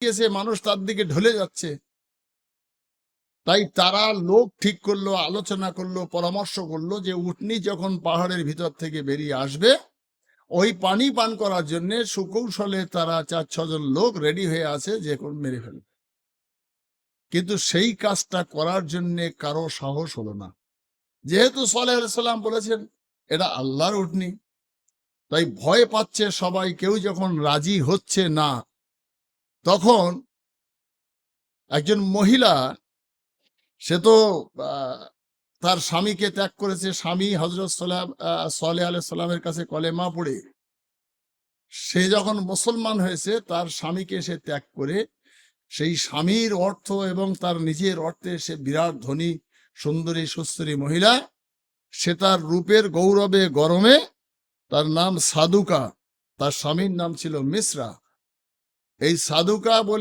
এসে মানুষ তার দিকে ঢলে যাচ্ছে। তাই তারা লোক ঠিক করলো, আলোচনা করলো, পরামর্শ করলো যে উটনি যখন পাহাড়ের ভিতর থেকে বেরিয়ে আসবে, ওই পানি পান করার জন্য সুকৌশলে তারা 4-6 জন লোক রেডি হয়ে আছে, যে কোন মেরে ফেলবে। কিন্তু সেই কাজটা করার জন্য কারো সাহস হলো না, যেহেতু সালেহ আলাইহিস সালাম বলেছেন এটা আল্লাহর উটনি। তাই ভয় পাচ্ছে সবাই, কেউ যখন রাজি হচ্ছে না, তখন একজন মহিলা, সে তো তার স্বামীকে ত্যাগ করেছে, স্বামী হযরত সালেহ আলাইহিস সালামের কাছে কলেমা পড়ে সে যখন মুসলমান হয়েছে, তার স্বামীকে সে ত্যাগ করে সেই স্বামীর অর্থ এবং তার নিজের অর্থে সে বিরাট ধনী সুন্দরী সুস্থরী মহিলা, সে তার রূপের গৌরবে গরমে, তার নাম সাদুকা, তার স্বামীর নাম ছিল মিশ্রা। এই সাদুকা বলে